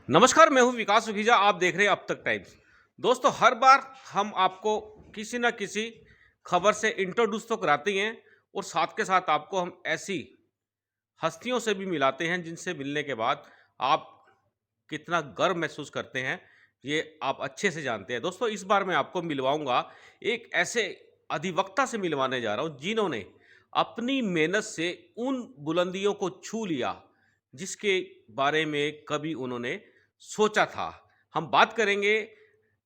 नमस्कार, मैं हूं विकास सुखीजा। आप देख रहे हैं अब तक टाइम्स। दोस्तों, हर बार हम आपको किसी ना किसी खबर से इंट्रोड्यूस तो कराते ही हैं और साथ के साथ आपको हम ऐसी हस्तियों से भी मिलाते हैं जिनसे मिलने के बाद आप कितना गर्व महसूस करते हैं, ये आप अच्छे से जानते हैं। दोस्तों, इस बार मैं आपको मिलवाऊंगा एक ऐसे अधिवक्ता से मिलवाने जा रहा हूं जिन्होंने अपनी मेहनत से उन बुलंदियों को छू लिया जिसके बारे में कभी उन्होंने सोचा था। हम बात करेंगे,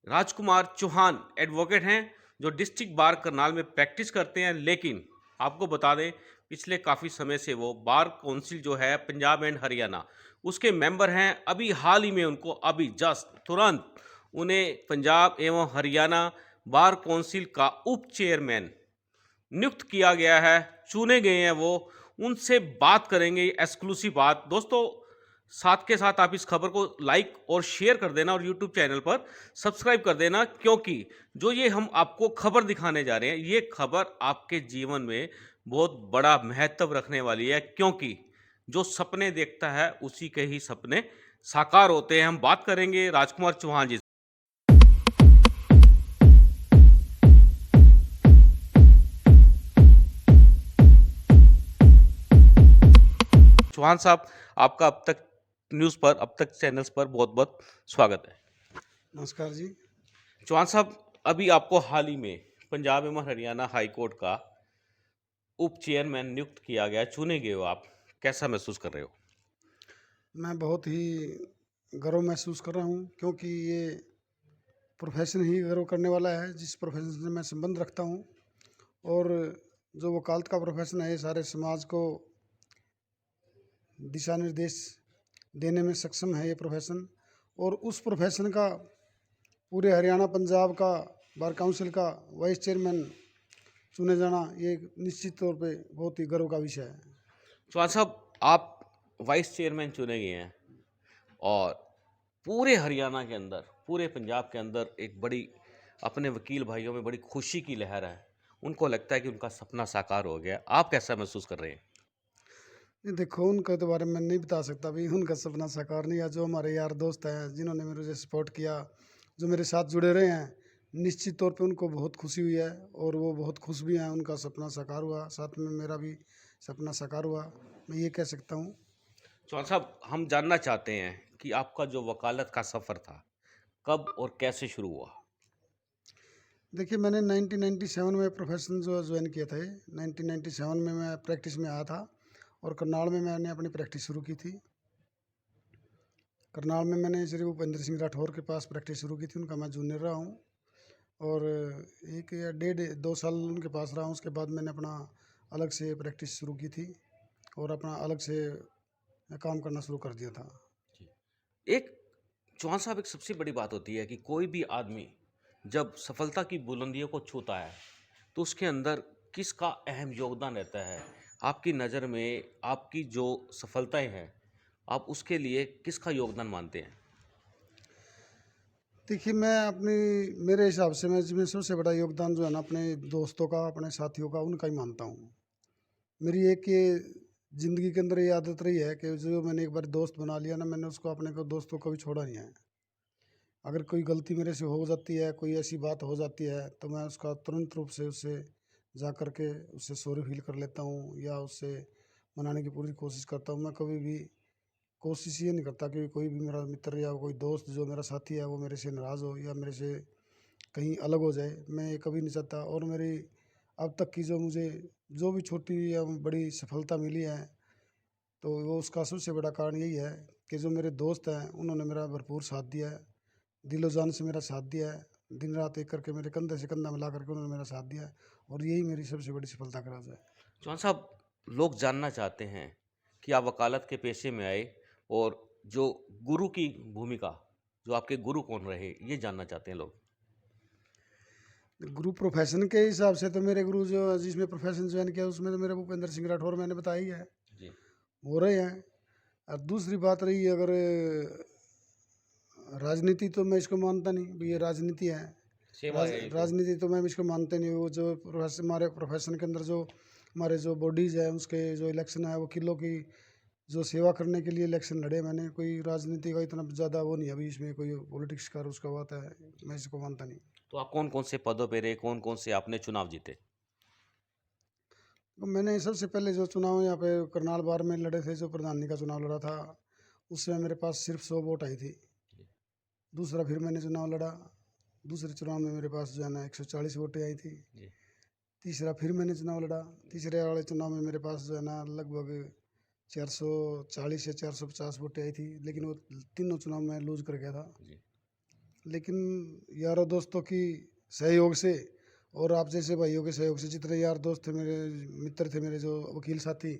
राजकुमार चौहान एडवोकेट हैं जो डिस्ट्रिक्ट बार करनाल में प्रैक्टिस करते हैं, लेकिन आपको बता दें पिछले काफ़ी समय से वो बार काउंसिल जो है पंजाब एंड हरियाणा उसके मेंबर हैं। अभी हाल ही में उनको अभी जस्ट तुरंत उन्हें पंजाब एवं हरियाणा बार काउंसिल का उप चेयरमैन नियुक्त किया गया है, चुने गए हैं वो। उनसे बात करेंगे एक्सक्लूसिव बात। दोस्तों, साथ के साथ आप इस खबर को लाइक और शेयर कर देना और यूट्यूब चैनल पर सब्सक्राइब कर देना, क्योंकि जो ये हम आपको खबर दिखाने जा रहे हैं, ये खबर आपके जीवन में बहुत बड़ा महत्व रखने वाली है, क्योंकि जो सपने देखता है उसी के ही सपने साकार होते हैं। हम बात करेंगे राजकुमार चौहान जी। चौहान साहब, आपका अब तक चैनल्स पर बहुत बहुत स्वागत है। नमस्कार जी। चौहान साहब, अभी आपको हाल ही में पंजाब एवं हरियाणा हाई कोर्ट का उप चेयरमैन नियुक्त किया गया, चुने गए हो आप, कैसा महसूस कर रहे हो? मैं बहुत ही गर्व महसूस कर रहा हूँ, क्योंकि ये प्रोफेशन ही गर्व करने वाला है जिस प्रोफेशन से मैं संबंध रखता हूँ। और जो वकालत का प्रोफेशन है, ये सारे समाज को दिशा निर्देश देने में सक्षम है ये प्रोफेशन। और उस प्रोफेशन का पूरे हरियाणा पंजाब का बार काउंसिल का वाइस चेयरमैन चुने जाना, ये निश्चित तौर पे बहुत ही गर्व का विषय है। चौहान साहब, आप वाइस चेयरमैन चुने गए हैं और पूरे हरियाणा के अंदर, पूरे पंजाब के अंदर एक बड़ी, अपने वकील भाइयों में बड़ी खुशी की लहर है। उनको लगता है कि उनका सपना साकार हो गया। आप कैसा महसूस कर रहे हैं? ये देखो, उनके तो बारे में नहीं बता सकता भाई, उनका सपना साकार नहीं है। जो हमारे यार दोस्त हैं जिन्होंने मुझे सपोर्ट किया, जो मेरे साथ जुड़े रहे हैं, निश्चित तौर पे उनको बहुत खुशी हुई है और वो बहुत खुश भी हैं। उनका सपना साकार हुआ, साथ में मेरा भी सपना साकार हुआ, मैं ये कह सकता हूँ। चौहान साहब, हम जानना चाहते हैं कि आपका जो वकालत का सफ़र था, कब और कैसे शुरू हुआ? देखिए, मैंने 1997 में प्रोफेशन जो ज्वाइन किया था। 1997 में मैं प्रैक्टिस में आया था और करनाल में मैंने अपनी प्रैक्टिस शुरू की थी। करनाल में मैंने श्री भूपेंद्र सिंह राठौर के पास प्रैक्टिस शुरू की थी, उनका मैं जूनियर रहा हूँ। और 1 या 1.5 2 साल उनके पास रहा हूँ। उसके बाद मैंने अपना अलग से प्रैक्टिस शुरू की थी और अपना अलग से काम करना शुरू कर दिया था। एक चौहान साहब, एक सबसे बड़ी बात होती है कि कोई भी आदमी जब सफलता की बुलंदियों को छूता है तो उसके अंदर किसका अहम योगदान रहता है? आपकी नज़र में आपकी जो सफलताएं हैं, आप उसके लिए किसका योगदान मानते हैं? देखिए, मैं अपनी मेरे हिसाब से मैं इसमें सबसे बड़ा योगदान जो है ना, अपने दोस्तों का, अपने साथियों का, उनका ही मानता हूँ। मेरी एक ये ज़िंदगी के अंदर ये आदत रही है कि जो मैंने एक बार दोस्त बना लिया ना, मैंने उसको, अपने को दोस्तों को भी छोड़ा नहीं है। अगर कोई गलती मेरे से हो जाती है, कोई ऐसी बात हो जाती है, तो मैं उसका तुरंत रूप से उससे जा कर के उससे सॉरी फील कर लेता हूँ या उससे मनाने की पूरी कोशिश करता हूँ। मैं कभी भी कोशिश ये नहीं करता कि कोई भी मेरा मित्र या कोई दोस्त जो मेरा साथी है वो मेरे से नाराज़ हो या मेरे से कहीं अलग हो जाए। मैं ये कभी नहीं चाहता। और मेरी अब तक की जो मुझे जो भी छोटी या बड़ी सफलता मिली है, तो वो उसका सबसे बड़ा कारण यही है कि जो मेरे दोस्त हैं उन्होंने मेरा भरपूर साथ दिया है, दिलो जान से मेरा साथ दिया है। दिन रात एक करके मेरे कंधे से कंधा मिला करके उन्होंने मेरा साथ दिया है, और यही मेरी सबसे बड़ी सफलता का राज है। चौहान साहब, लोग जानना चाहते हैं कि आप वकालत के पेशे में आए और जो गुरु की भूमिका, जो आपके गुरु कौन रहे, ये जानना चाहते हैं लोग। गुरु प्रोफेशन के हिसाब से तो मेरे गुरु जो जिसमें प्रोफेशन ज्वाइन किया उसमें तो मेरे भूपेंद्र सिंह राठौर, मैंने बताया ही है, जी। हो रहे हैं। और दूसरी बात रही अगर राजनीति, तो मैं इसको मानता नहीं भी ये राजनीति है। सेवा है ये तो। राजनीति तो मैं इसको मानते नहीं। वो जो हमारे प्रोफेशन के अंदर जो हमारे जो बॉडीज़ है उसके जो इलेक्शन है वो किलो की जो सेवा करने के लिए इलेक्शन लड़े, मैंने कोई राजनीति का इतना ज़्यादा वो नहीं, अभी इसमें कोई पॉलिटिक्स का उसका बात है, मैं इसको मानता नहीं। तो आप कौन कौन से पदों पे रहे, कौन कौन से आपने चुनाव जीते? तो मैंने सबसे पहले जो चुनाव यहाँ पे करनाल बार में लड़े थे, जो प्रधानी का चुनाव लड़ा था, उसमें मेरे पास सिर्फ 100 वोट आई थी। दूसरा फिर मैंने चुनाव लड़ा, दूसरे चुनाव में मेरे पास जो है ना 140 वोटें आई थी। जी। तीसरा फिर मैंने चुनाव लड़ा, तीसरे वाले चुनाव में मेरे पास जो है ना लगभग 440 या 450 वोटें आई थी, लेकिन वो तीनों चुनाव में लूज कर गया था। जी। लेकिन यारों दोस्तों की सहयोग से और आप जैसे भाइयों के सहयोग से, जितने यार दोस्त थे मेरे, मित्र थे मेरे, जो वकील साथी,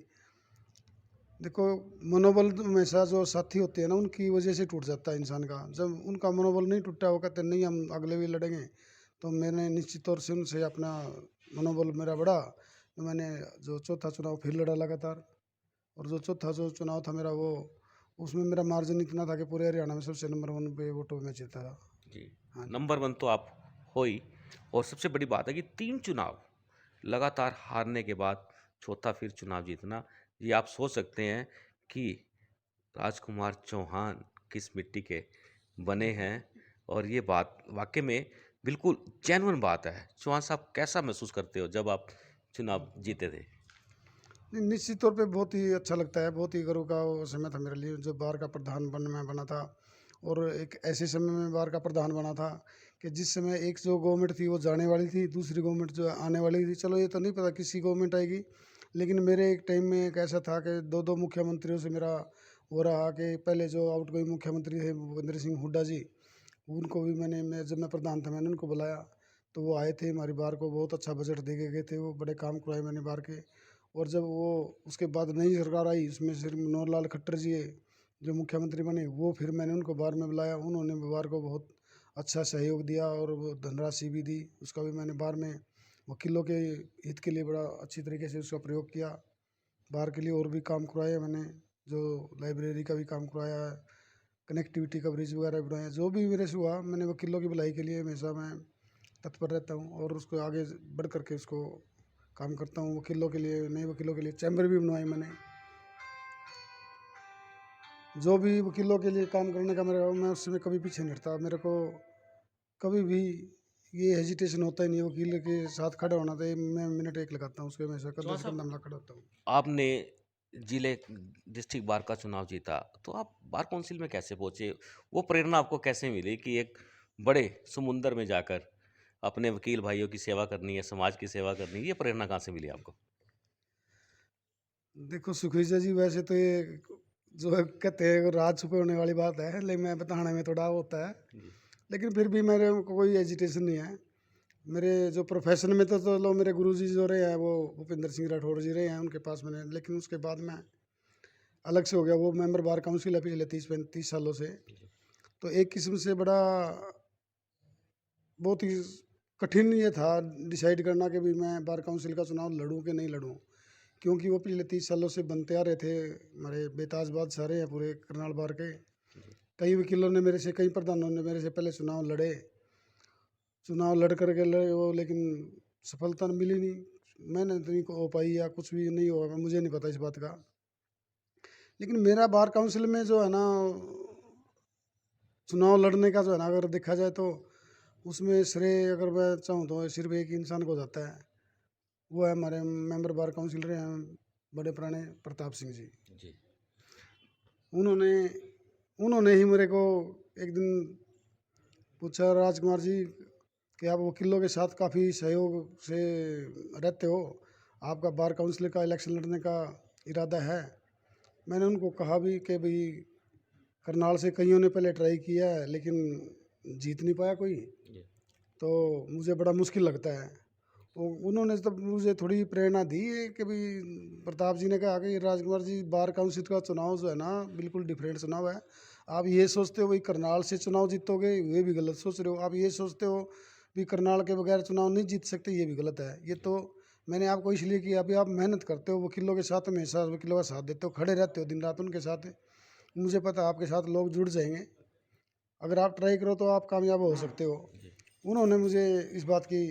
देखो मनोबल तो हमेशा जो साथी होते हैं ना, उनकी वजह से टूट जाता है इंसान का। जब उनका मनोबल नहीं टूटा, वो कहते नहीं हम अगले भी लड़ेंगे, तो मैंने निश्चित तौर से उनसे अपना मनोबल मेरा बढ़ा। तो मैंने जो चौथा चुनाव फिर लड़ा लगातार, और जो चौथा जो चुनाव था मेरा, वो उसमें मेरा मार्जिन इतना था कि पूरे हरियाणा में सबसे नंबर 1 पे वोटों में जीता था। जी। हाँ जी। नंबर 1 तो आप हो ही, और सबसे बड़ी बात है कि 3 चुनाव लगातार हारने के बाद चौथा फिर चुनाव जीतना, ये आप सोच सकते हैं कि राजकुमार चौहान किस मिट्टी के बने हैं, और ये बात वाक़ई में बिल्कुल जेन्युइन बात है। चौहान साहब, कैसा महसूस करते हो जब आप चुनाव जीते थे? नहीं, निश्चित तौर पे बहुत ही अच्छा लगता है, बहुत ही गर्व का वो समय था मेरे लिए, जब बार का प्रधान मैं बना था। और एक ऐसे समय में बार का प्रधान बना था कि जिस समय एक जो गवर्नमेंट थी वो जाने वाली थी, दूसरी गवर्नमेंट जो आने वाली थी। चलो ये तो नहीं पता किसी गवर्नमेंट आएगी, लेकिन मेरे एक टाइम में एक ऐसा था कि दो दो मुख्यमंत्रियों से मेरा हो रहा कि पहले जो आउटगोइंग मुख्यमंत्री थे भूपेंद्र सिंह हुड्डा जी, उनको भी जब मैं प्रधान था मैंने उनको बुलाया, तो वो आए थे हमारी बार को, बहुत अच्छा बजट दे के गए थे, वो बड़े काम करवाए मैंने बार के। और जब वो उसके बाद नई सरकार आई, उसमें सिर्फ मनोहर लाल खट्टर जी जो मुख्यमंत्री बने, वो फिर मैंने उनको बार में बुलाया, उन्होंने बार को बहुत अच्छा सहयोग दिया और वो धनराशि भी दी। उसका भी मैंने बार में वकीलों के हित के लिए बड़ा अच्छी तरीके से उसका प्रयोग किया। बार के लिए और भी काम करवाए मैंने, जो लाइब्रेरी का भी काम करवाया है, कनेक्टिविटी का ब्रिज वगैरह बनाया, जो भी मेरे से हुआ मैंने वकीलों की भलाई के लिए हमेशा मैं तत्पर रहता हूँ, और उसको आगे बढ़ करके उसको काम करता हूँ। वकीलों के लिए, नए वकीलों के लिए चैम्बर भी बनवाई मैंने। जो भी वकीलों के लिए काम करने का मेरा, मैं उसमें कभी पीछे नहीं हटता। मेरे को कभी भी ये हेजिटेशन होता ही नहीं वकील के साथ खड़ा होना, तो मैं मिनट एक लगाता हूँ उसके, हमेशा कंधे चौहान से साहब, कंधा मिला खड़ा होता हूँ। आपने जिले डिस्ट्रिक्ट बार का चुनाव जीता, तो आप बार काउंसिल में कैसे पहुंचे? वो प्रेरणा आपको कैसे मिली कि एक बड़े समुंदर में जाकर अपने वकील भाइयों की सेवा करनी है, समाज की सेवा करनी है, ये प्रेरणा कहाँ से मिली आपको? देखो सुखविजय जी, वैसे तो ये जो है कहते हैं राज छुपे होने वाली बात है, लेकिन मैं बताने में थोड़ा होता है। जी। लेकिन फिर भी मेरे को कोई एजिटेशन नहीं है। मेरे जो प्रोफेशन में तो लो, मेरे गुरुजी जो रहे हैं वो भूपेंद्र सिंह राठौर जी रहे हैं, उनके पास मैंने, लेकिन उसके बाद मैं अलग से हो गया। वो मेंबर बार काउंसिल है पिछले 30-35 सालों से। जी। तो एक किस्म से बड़ा बहुत ही कठिन ये था डिसाइड करना कि भी मैं बार काउंसिल का चुनाव लड़ूं कि नहीं लड़ूं, क्योंकि वो पिछले 30 सालों से बनते आ रहे थे। हमारे बेताज बादशाह रहे हैं पूरे करनाल बार के। जी। कई वकीलों ने मेरे से, कई प्रधानों ने मेरे से पहले चुनाव लड़े, चुनाव लड़ कर के लड़े वो, लेकिन सफलता मिली नहीं। मैंने तो नहीं हो पाई या कुछ भी नहीं हुआ, मुझे नहीं पता इस बात का। लेकिन मेरा बार काउंसिल में जो है ना, चुनाव लड़ने का जो है ना, अगर देखा जाए तो उसमें श्रेय अगर मैं चाहूँ तो सिर्फ एक इंसान को जाता है। वो है हमारे मेंबर बार काउंसिल रहे हैं बड़े पुराने प्रताप सिंह जी। जी। उन्होंने उन्होंने ही मेरे को एक दिन पूछा, राजकुमार जी कि आप वकीलों के साथ काफ़ी सहयोग से रहते हो, आपका बार काउंसिल का इलेक्शन लड़ने का इरादा है? मैंने उनको कहा भी कि भाई करनाल से कईयों ने पहले ट्राई किया है, लेकिन जीत नहीं पाया कोई, जी। तो मुझे बड़ा मुश्किल लगता है। तो उन्होंने तब मुझे थोड़ी प्रेरणा दी कि भाई, प्रताप जी ने कहा कि राजकुमार जी बार काउंसिल का चुनाव जो है ना बिल्कुल डिफरेंट चुनाव है। आप ये सोचते हो भाई करनाल से चुनाव जीतोगे, ये भी गलत सोच रहे हो। आप ये सोचते हो भी करनाल के बगैर चुनाव नहीं जीत सकते, ये भी गलत है। ये तो मैंने आपको इसलिए किया, अभी आप मेहनत करते हो वकीलों के साथ, हमेशा वकीलों का साथ देते हो, खड़े रहते हो दिन रात उनके साथ, मुझे पता है आपके साथ लोग जुड़ जाएंगे। अगर आप ट्राई करो तो आप कामयाब हो सकते हो। जी। उन्होंने मुझे इस बात की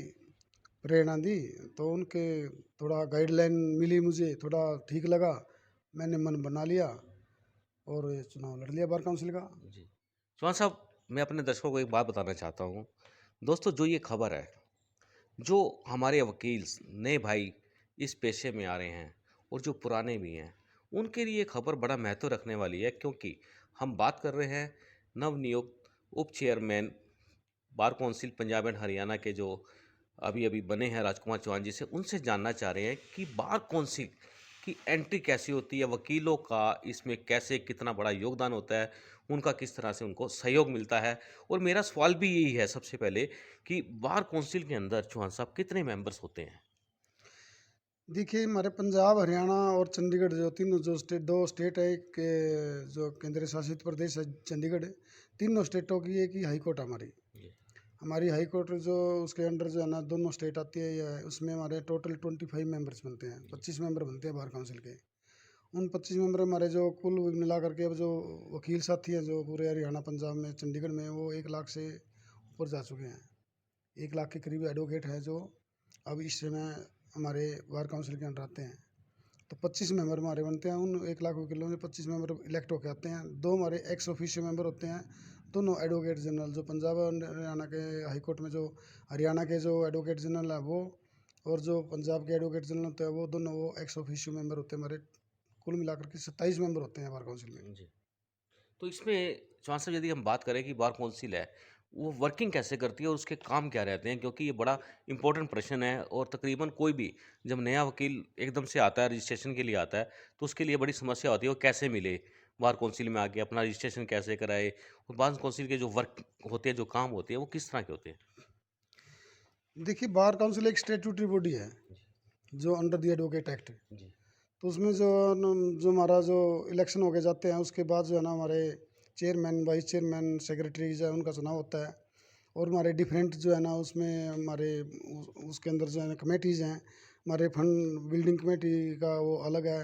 प्रेरणा दी, तो उनके थोड़ा गाइडलाइन मिली, मुझे थोड़ा ठीक लगा, मैंने मन बना लिया। और ये चुनाव लड़ लिया बार काउंसिल का। जी। चौहान साहब, मैं अपने दर्शकों को एक बात बताना चाहता हूँ। दोस्तों, जो ये खबर है, जो हमारे वकील नए भाई इस पेशे में आ रहे हैं और जो पुराने भी हैं, उनके लिए खबर बड़ा महत्व रखने वाली है, क्योंकि हम बात कर रहे हैं नवनियुक्त उप chairman bar council Punjab and Haryana के, जो अभी अभी बने हैं, राजकुमार चौहान जी से। उनसे जानना चाह रहे हैं कि बार कौंसिल की एंट्री कैसी होती है, वकीलों का इसमें कैसे कितना बड़ा योगदान होता है, उनका किस तरह से उनको सहयोग मिलता है। और मेरा सवाल भी यही है सबसे पहले कि बार कौंसिल के अंदर चौहान साहब कितने मेंबर्स होते हैं? देखिए, हमारे पंजाब, हरियाणा और चंडीगढ़ जो तीनों जो स्टेट, 2 स्टेट है, एक जो केंद्र शासित प्रदेश है चंडीगढ़, तीनों स्टेटों की एक ही हाई कोर्ट है हमारी। जी। हमारी हाई कोर्ट जो उसके अंडर जो है ना दोनों स्टेट आती है, या उसमें हमारे टोटल 25 मेंबर्स बनते हैं, 25 मेंबर बनते हैं बार काउंसिल के। उन 25 मेंबर हमारे जो कुल मिला करके अब जो वकील साथी हैं जो पूरे हरियाणा, पंजाब में, चंडीगढ़ में, वो 1 लाख से ऊपर जा चुके हैं। 1 लाख के करीब एडवोकेट हैं जो अब इस समय हमारे बार काउंसिल के अंडर आते हैं। तो 25 मेंबर हमारे बनते हैं। उन 1 लाख वकीलों में 25 मेंबर इलेक्ट होकर आते हैं। 2 हमारे एक्स ऑफिशियो मेंबर होते हैं। दोनों एडवोकेट जनरल जो पंजाब और हरियाणा के हाई कोर्ट में, जो हरियाणा के जो एडवोकेट जनरल है वो, और जो पंजाब के एडवोकेट जनरल होते हैं वो, दोनों वो एक्स ऑफिशियो मेंबर होते हैं हमारे। कुल मिलाकर के 27 मेंबर होते हैं बार काउंसिल में। जी। तो इसमें चौहान साहब, यदि हम बात करें कि बार कौंसिल है, वो वर्किंग कैसे करती है और उसके काम क्या रहते हैं? क्योंकि ये बड़ा इंपॉर्टेंट प्रश्न है, और तकरीबन कोई भी जब नया वकील एकदम से आता है, रजिस्ट्रेशन के लिए आता है, तो उसके लिए बड़ी समस्या होती है, वो कैसे मिले बार कौंसिल में आके, अपना रजिस्ट्रेशन कैसे कराए, और बार कौंसिल के जो वर्क होते हैं, जो काम होते हैं, वो किस तरह के होते हैं? देखिए, बार काउंसिल एक स्टेट्यूटरी बॉडी है जी। जो अंडर द एडवोकेट एक्ट। जी। तो उसमें जो हमारा जो इलेक्शन हो के जाते हैं, उसके बाद जो है ना हमारे चेयरमैन, वाइस चेयरमैन, सेक्रेटरी जो है उनका चुनाव होता है। और हमारे डिफरेंट जो है ना उसमें हमारे उसके अंदर जो है ना कमेटीज़ हैं। हमारे फंड बिल्डिंग कमेटी का वो अलग है,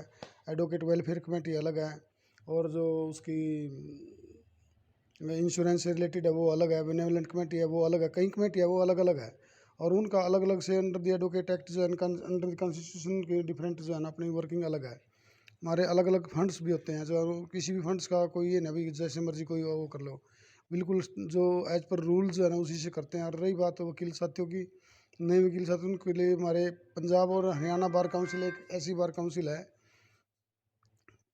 एडवोकेट वेलफेयर कमेटी अलग है, और जो उसकी इंश्योरेंस से रिलेटेड है वो अलग है, बेनेवलेंट कमेटी है वो अलग है, कई कमेटी है वो अलग अलग है। और उनका अलग अलग से अंडर द एडवोकेट एक्ट जो है, अंडर द कॉन्स्टिट्यूशन के डिफरेंट जो है ना अपनी वर्किंग अलग है। हमारे अलग अलग फंड्स भी होते हैं, जो किसी भी फंड्स का कोई ये नहीं भी जैसे मर्जी कोई वो कर लो, बिल्कुल जो एज पर रूल जो है ना उसी से करते हैं। और रही बात वकील साथियों की, नए वकील साथियों के लिए हमारे पंजाब और हरियाणा बार काउंसिल एक ऐसी बार काउंसिल है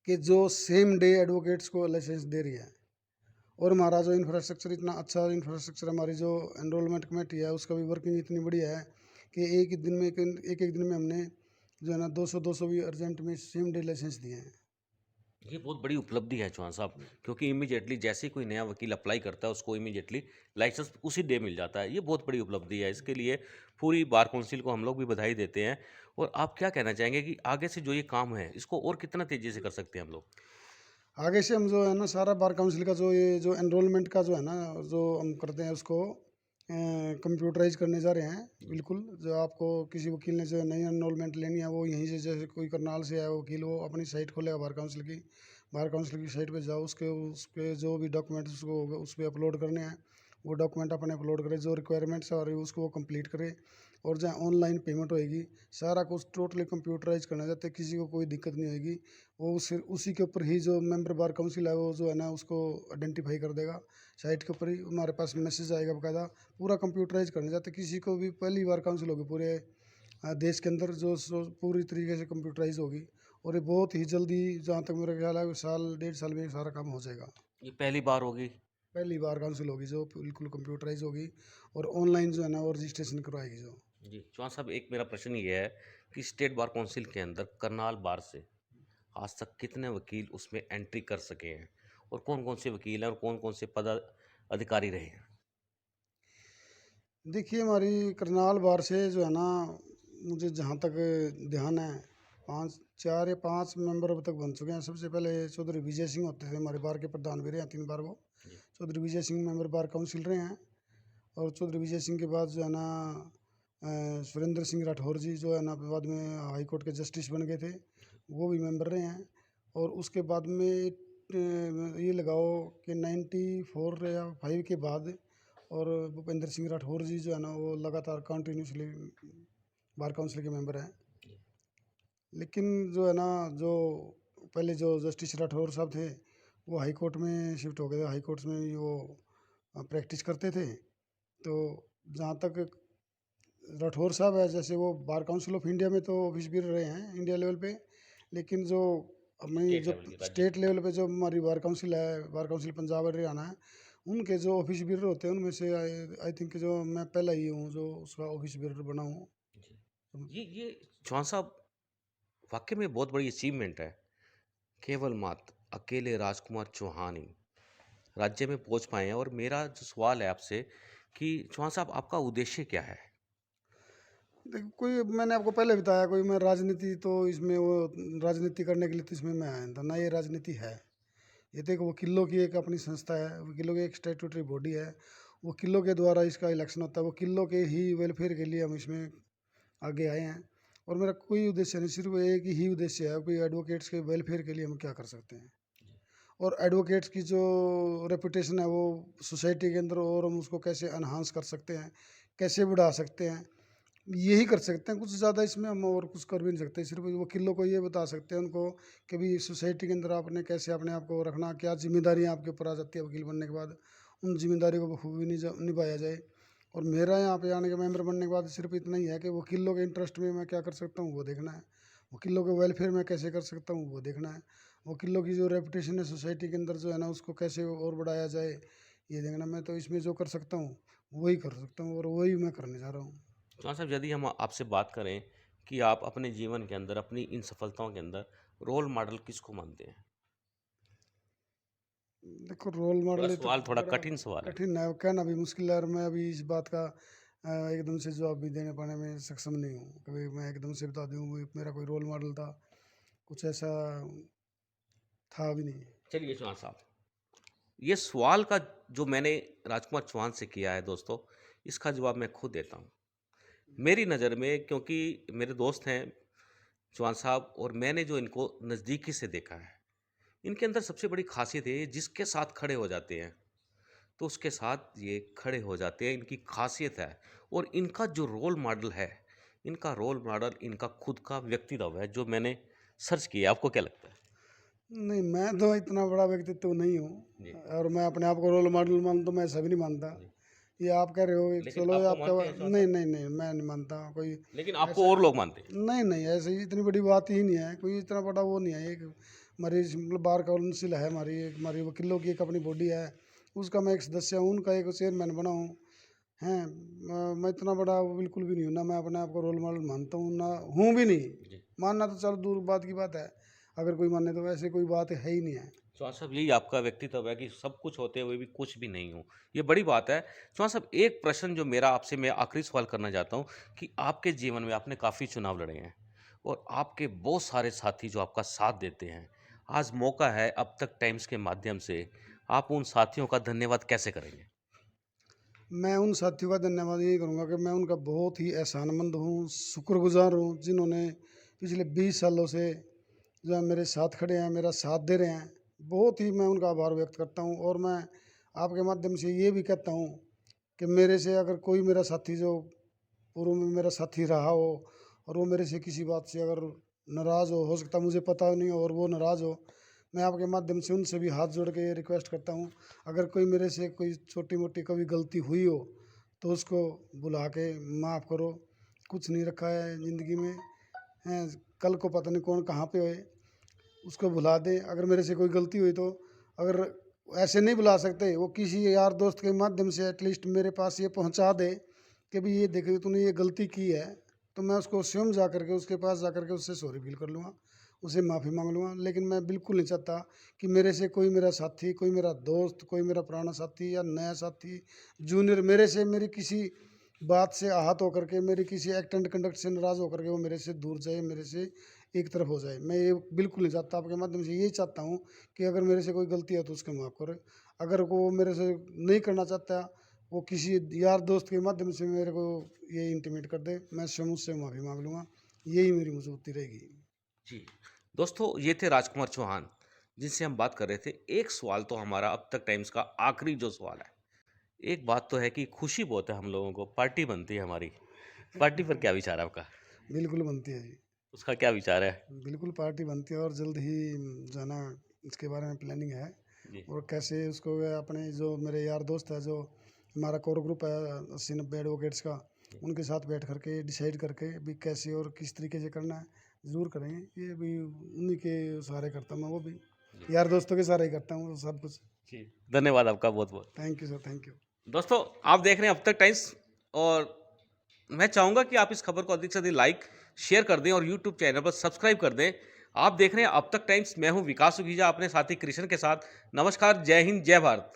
कि जो सेम डे एडवोकेट्स को लाइसेंस दे रही है। और हमारा जो इंफ्रास्ट्रक्चर, इतना अच्छा इंफ्रास्ट्रक्चर, हमारी जो एनरोलमेंट कमेटी है उसका भी वर्किंग इतनी बढ़िया है कि एक ही दिन में, एक एक दिन में हमने जो है ना 200 भी अर्जेंट में सेम डे लाइसेंस दिए हैं। ये बहुत बड़ी उपलब्धि है चौहान साहब, क्योंकि इमीडिएटली जैसे ही कोई नया वकील अप्लाई करता है, उसको इमीडिएटली लाइसेंस उसी डे मिल जाता है। ये बहुत बड़ी उपलब्धि है। इसके लिए पूरी बार काउंसिल को हम लोग भी बधाई देते हैं। और आप क्या कहना चाहेंगे कि आगे से जो ये काम है, इसको और कितना तेज़ी से कर सकते हैं हम लोग? आगे से हम जो है ना सारा बार काउंसिल का जो ये जो एनरोलमेंट का जो है ना जो हम करते हैं उसको कंप्यूटराइज करने जा रहे हैं। जी। बिल्कुल, जो आपको किसी वकील ने जो नई एनरोलमेंट लेनी है वो यहीं से, जैसे कोई करनाल से आया वकील, वो अपनी साइट खोलेगा बार काउंसिल की, बार काउंसिल की साइट पे जाओ, उसके उस पे जो भी डॉक्यूमेंट्स उसको उस पर अपलोड करने हैं, वो डॉक्यूमेंट अपने अपलोड करे, जो रिक्वायरमेंट्स आ रही है उसको वो कंप्लीट करे। और जहाँ ऑनलाइन पेमेंट होएगी, सारा कुछ टोटली कंप्यूटराइज करना चाहते हैं, किसी को कोई दिक्कत नहीं होएगी। वो उसी के ऊपर ही जो मेंबर बार काउंसिल है वो जो है ना उसको आइडेंटिफाई कर देगा। साइट के ऊपर ही हमारे पास मैसेज आएगा बकायदा। पूरा कंप्यूटराइज करना चाहते हैं, किसी को भी पहली बार काउंसिल होगी पूरे देश के अंदर जो पूरी तरीके से कंप्यूटराइज होगी। और ये बहुत ही जल्दी, जहाँ तक मेरा ख्याल है, साल 1.5 साल में सारा काम हो जाएगा। ये पहली बार होगी? पहली बार काउंसिल होगी जो बिल्कुल कंप्यूटराइज होगी, और ऑनलाइन जो है ना वो रजिस्ट्रेशन करवाएगी जो। जी। चौहान साहब, एक मेरा प्रश्न ये है कि स्टेट बार काउंसिल के अंदर करनाल बार से आज तक कितने वकील उसमें एंट्री कर सके हैं, और कौन कौन से वकील हैं और कौन कौन से पद अधिकारी रहे हैं? देखिए, हमारी करनाल बार से जो है ना, मुझे जहाँ तक ध्यान है, 4 या 5 मेंबर अब तक बन चुके हैं। सबसे पहले चौधरी विजय सिंह होते थे, हमारे बार के प्रधान भी रहे हैं 3 बार वो। जी। Chaudhary Vijay Singh member bar council रहे हैं। और चौधरी विजय सिंह के बाद जो है ना सुरेंद्र सिंह राठौर जी जो है ना बाद में हाई कोर्ट के जस्टिस बन गए थे, वो भी मेंबर रहे हैं। और उसके बाद में ये लगाओ कि 94 या 5 के बाद, और भूपेंद्र सिंह राठौर जी जो है ना वो लगातार कंटिन्यूसली बार काउंसिल के मेंबर हैं। लेकिन जो है ना, जो पहले जो जस्टिस राठौर साहब थे, वो हाई कोर्ट में शिफ्ट हो गए। हाई कोर्ट में ही वो प्रैक्टिस करते थे। तो जहाँ तक राठौर साहब है, जैसे वो बार काउंसिल ऑफ इंडिया में तो ऑफिस भी रहे हैं इंडिया लेवल पे, लेकिन जो अपनी स्टेट जो लेवल की राज्य स्टेट लेवल पे जो हमारी बार काउंसिल है, बार काउंसिल पंजाब और हरियाणा है, उनके जो ऑफिस बिरर होते हैं उनमें से आई थिंक जो मैं पहला ही हूँ जो उसका ऑफिस बिरर बना हूँ। ये चौहान साहब वाकई में बहुत बड़ी अचीवमेंट है। केवल मात्र अकेले राजकुमार चौहान ही राज्य में पहुंच पाए हैं। और मेरा जो सवाल है आपसे कि चौहान साहब आपका उद्देश्य क्या है? देखो, कोई मैंने आपको पहले बताया, कोई मैं राजनीति तो इसमें वो राजनीति करने के लिए तो इसमें मैं आया था ना, ये राजनीति है। ये तो एक वकीलों की एक अपनी संस्था है, वकीलों की एक स्टैट्यूटरी बॉडी है। वकीलों के द्वारा इसका इलेक्शन होता है, वकीलों के ही वेलफेयर के लिए हम इसमें आगे आए हैं। और मेरा कोई उद्देश्य नहीं, सिर्फ एक ही उद्देश्य है, कोई एडवोकेट्स के वेलफेयर के लिए हम क्या कर सकते हैं। और एडवोकेट्स की जो रेपुटेशन है वो सोसाइटी के अंदर, और हम उसको कैसे एनहांस कर सकते हैं, कैसे बढ़ा सकते हैं, यही कर सकते हैं। कुछ ज़्यादा इसमें हम और कुछ कर भी नहीं सकते। सिर्फ वकीलों को ये बता सकते हैं उनको कि भी सोसाइटी के अंदर आपने कैसे अपने आप को रखना, क्या जिम्मेदारियाँ आपके ऊपर आ जाती है वकील बनने के बाद, उन जिम्मेदारियों को बखूबी निभाया जाए। और मेरा यहाँ पे आने के मेंबर बनने के बाद सिर्फ इतना ही है कि वकीलों के इंटरेस्ट में मैं क्या कर सकता हूँ वो देखना है, वकीलों के वेलफेयर में कैसे कर सकता हूँ वो देखना है, वकीलों की जो रेपुटेशन है सोसाइटी के अंदर जो है ना उसको कैसे और बढ़ाया जाए ये देखना। मैं तो इसमें जो कर सकता हूँ वही कर सकता हूँ और वही मैं करने जा रहा हूँ। चौहान साहब यदि हम आपसे बात करें कि आप अपने जीवन के अंदर अपनी इन सफलताओं के अंदर रोल मॉडल किसको मानते हैं? देखो, रोल थोड़ा मॉडल ये तो सवाल थोड़ा बड़ा कठिन सवाल है। कठिन है, कहना भी मुश्किल है। और मैं अभी इस बात का एकदम से जवाब भी देने पाने में सक्षम नहीं हूँ। कभी मैं एकदम से बता दूँ वो मेरा कोई रोल मॉडल था, कुछ ऐसा था भी नहीं। चलिए चौहान साहब, ये सवाल का जो मैंने राजकुमार चौहान से किया है दोस्तों, इसका जवाब मैं खुद देता हूँ। मेरी नज़र में, क्योंकि मेरे दोस्त हैं चौहान साहब और मैंने जो इनको नज़दीकी से देखा है, इनके अंदर सबसे बड़ी खासियत है, जिसके साथ खड़े हो जाते हैं तो उसके साथ ये खड़े हो जाते हैं, इनकी खासियत है। और इनका जो रोल मॉडल है, इनका रोल मॉडल इनका खुद का व्यक्तित्व है, जो मैंने सर्च किया। आपको क्या लगता है? नहीं, मैं तो इतना बड़ा व्यक्तित्व नहीं हूँ, जी और मैं अपने आप को रोल मॉडल मानता तो मैं ऐसा भी नहीं मानता। जी। ये आप कह रहे हो कि लेकिन चलो आप ये तो आपका मानते हैं चौहान नहीं साहब, नहीं नहीं, मैं नहीं मानता कोई लेकिन आपको ऐसा। और लोग मानते हैं। नहीं नहीं, ऐसे ही इतनी बड़ी बात ही नहीं है, कोई इतना बड़ा वो नहीं है। एक हमारी मतलब बार काउंसिल है, हमारी वकीलों की एक अपनी बॉडी है, उसका मैं एक सदस्य हूँ, उनका एक चेयरमैन बना हूँ। हैं, मैं इतना बड़ा वो बिल्कुल भी नहीं हूँ, ना मैं अपने आप को रोल मॉडल मानता हूँ, ना हूँ भी नहीं। जी। मानना तो चलो दूर बात की बात है, अगर कोई माने तो वैसे कोई बात है ही नहीं है। चौहान साहब, यही आपका व्यक्तित्व है कि सब कुछ होते हुए भी कुछ भी नहीं हूँ। ये बड़ी बात है। चौहान साहब, एक प्रश्न जो मेरा आपसे, मैं आखिरी सवाल करना चाहता हूँ कि आपके जीवन में आपने काफ़ी चुनाव लड़े हैं और आपके बहुत सारे साथी जो आपका साथ देते हैं। आज मौका है, अब तक टाइम्स के माध्यम से आप उन साथियों का धन्यवाद कैसे करेंगे? मैं उन साथियों का धन्यवाद यही करूँगा कि मैं उनका बहुत ही एहसानमंद हूँ, शुक्रगुजार हूँ, जिन्होंने पिछले 20 सालों से जो है मेरे साथ खड़े हैं, मेरा साथ दे रहे हैं। बहुत ही मैं उनका आभार व्यक्त करता हूँ। और मैं आपके माध्यम से ये भी कहता हूँ कि मेरे से अगर कोई मेरा साथी जो पूर्व में मेरा साथी रहा हो और वो मेरे से किसी बात से अगर नाराज़ हो सकता है मुझे पता नहीं हो, और वो नाराज़ हो, मैं आपके माध्यम से उनसे भी हाथ जोड़ के ये रिक्वेस्ट करता हूँ, अगर कोई मेरे से कोई छोटी मोटी कभी गलती हुई हो तो उसको बुला के माफ़ करो। कुछ नहीं रखा है ज़िंदगी में, हैं, कल को पता नहीं कौन कहाँ पे होए, उसको भुला दे। अगर मेरे से कोई गलती हुई तो अगर ऐसे नहीं बुला सकते, वो किसी यार दोस्त के माध्यम से एटलीस्ट मेरे पास ये पहुंचा दे कि भी ये देख तूने ये गलती की है, तो मैं उसको स्वयं जा करके उसके पास जा करके उससे सॉरी फील कर लूँगा, उससे माफ़ी मांग लूँगा। लेकिन मैं बिल्कुल नहीं चाहता कि मेरे से कोई मेरा साथी, कोई मेरा दोस्त, कोई मेरा पुराना साथी या नया साथी, जूनियर, मेरे से मेरी किसी बात से आहत होकर के, मेरी किसी एक्ट एंड कंडक्ट से नाराज़ होकर के वो मेरे से दूर जाए, मेरे से एक तरफ हो जाए। मैं ये बिल्कुल नहीं चाहता। आपके माध्यम से यही चाहता हूँ कि अगर मेरे से कोई गलती है तो उसको माफ़ करें। अगर वो मेरे से नहीं करना चाहता, वो किसी यार दोस्त के माध्यम से मेरे को ये इंटीमेट कर दे, मैं स्वयं उससे माफ़ी मांग लूँगा। यही मेरी मजबूती रहेगी। जी। दोस्तों, ये थे राजकुमार चौहान, जिनसे हम बात कर रहे थे। एक सवाल तो हमारा अब तक टाइम्स का आखिरी जो सवाल है, एक बात तो है कि खुशी बहुत है हम लोगों को, पार्टी बनती है हमारी। पार्टी पर क्या विचार है आपका? बिल्कुल बनती है जी। उसका क्या विचार है? बिल्कुल पार्टी बनती है और जल्द ही जो है ना इसके बारे में प्लानिंग है। जी। और कैसे उसको अपने जो मेरे यार दोस्त है, जो हमारा कोर ग्रुप है 80-90 एडवोकेट्स का, उनके साथ बैठ करके डिसाइड करके भी कैसे और किस तरीके से करना है, ज़रूर करेंगे। ये भी उन्हीं के सहारे करता हूँ मैं, वो भी यार दोस्तों के सहारे ही करता हूँ सब कुछ। जी, धन्यवाद आपका बहुत बहुत। Thank you sir, thank you. दोस्तों आप देख रहे हैं अब तक टाइम्स, और मैं चाहूँगा कि आप इस खबर को अधिक से अधिक लाइक शेयर कर दें और यूट्यूब चैनल पर सब्सक्राइब कर दें। आप देख रहे हैं अब तक टाइम्स, मैं हूँ विकास सुखीजा अपने साथी कृष्ण के साथ। नमस्कार, जय हिंद, जय भारत।